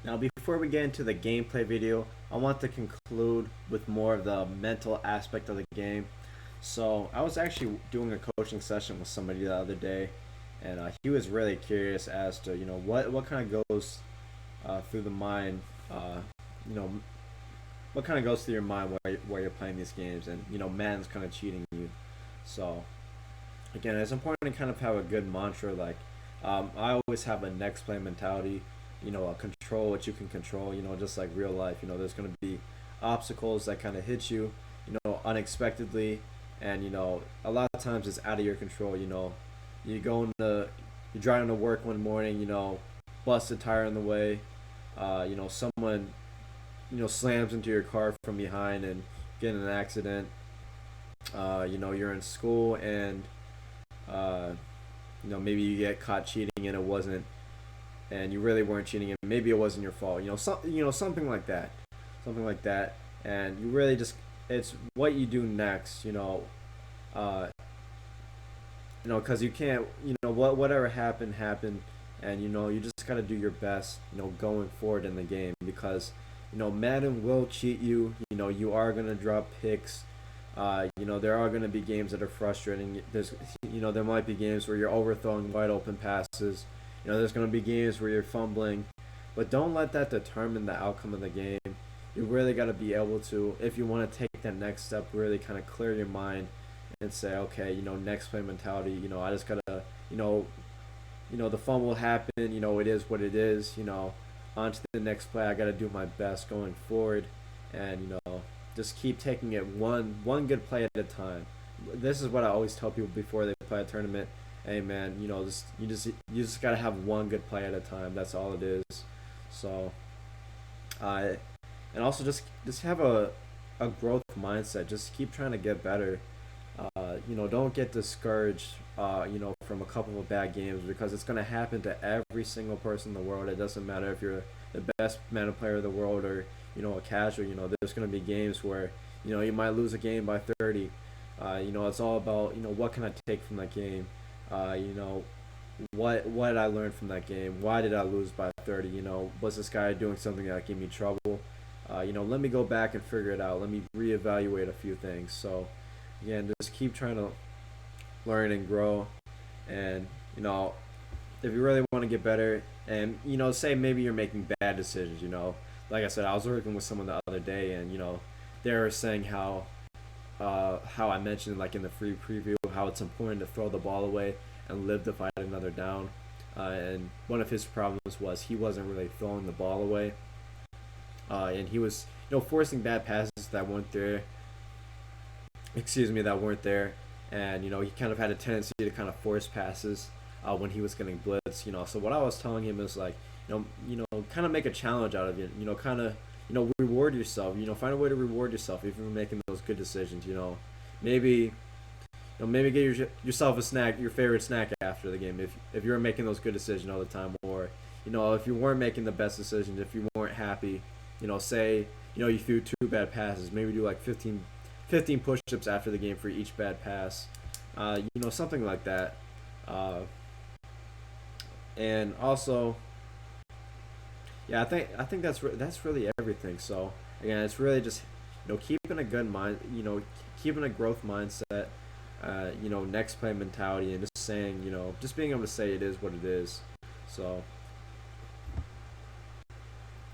Now, before we get into the gameplay video, I want to conclude with more of the mental aspect of the game. So, I was actually doing a coaching session with somebody the other day, and he was really curious as to what kind of goes through the mind, you know what kind of goes through your mind while you're playing these games, and Madden's kind of cheating you. So again, it's important to kind of have a good mantra. Like, I always have a next play mentality. Control what you can control. Just like real life. There's gonna be obstacles that kind of hit you. Unexpectedly, and a lot of times it's out of your control. You go into you're driving to work one morning. Bust a tire in the way. Someone slams into your car from behind and get in an accident. You're in school and uh, maybe you get caught cheating and it wasn't, and you really weren't cheating, and maybe it wasn't your fault. Something like that, and you really just it's what you do next. Uh, because you can't. Whatever happened, and you just gotta do your best. Going forward in the game because Madden will cheat you. You are gonna drop picks. There are going to be games that are frustrating. There might be games where you're overthrowing wide open passes. There's going to be games where you're fumbling, but don't let that determine the outcome of the game. You really got to be able to, if you want to take that next step, really kind of clear your mind and say, okay, next play mentality. I just gotta, the fumble will happen. It is what it is. On to the next play. I got to do my best going forward, and just keep taking it one good play at a time. This is what I always tell people before they play a tournament. Hey man, you just gotta have one good play at a time. That's all it is. So, and also just have a growth mindset. Just keep trying to get better. Don't get discouraged. From a couple of bad games, because it's gonna happen to every single person in the world. It doesn't matter if you're the best Madden player of the world or a casual. There's going to be games where you might lose a game by 30. It's all about what can I take from that game. What did I learn from that game? Why did I lose by 30? Was this guy doing something that gave me trouble? Let me go back and figure it out. Let me reevaluate a few things. So again, just keep trying to learn and grow, and if you really want to get better, and say maybe you're making bad decisions. Like I said, I was working with someone the other day, and they were saying how I mentioned, like in the free preview, how it's important to throw the ball away and live to fight another down. And one of his problems was he wasn't really throwing the ball away, and he was forcing bad passes that weren't there. That weren't there, and he kind of had a tendency to kind of force passes when he was getting blitzed. So what I was telling him is like, kind of make a challenge out of it. Kind of, reward yourself. Find a way to reward yourself if you're making those good decisions. Maybe, maybe get yourself a snack, your favorite snack after the game. If you're making those good decisions all the time, or if you weren't making the best decisions, if you weren't happy, say you threw two bad passes, maybe do like 15 push-ups after the game for each bad pass. Something like that. And also, yeah, I think that's really everything. So again, it's really just keeping a good mind, keeping a growth mindset, next play mentality, and just saying, just being able to say it is what it is. So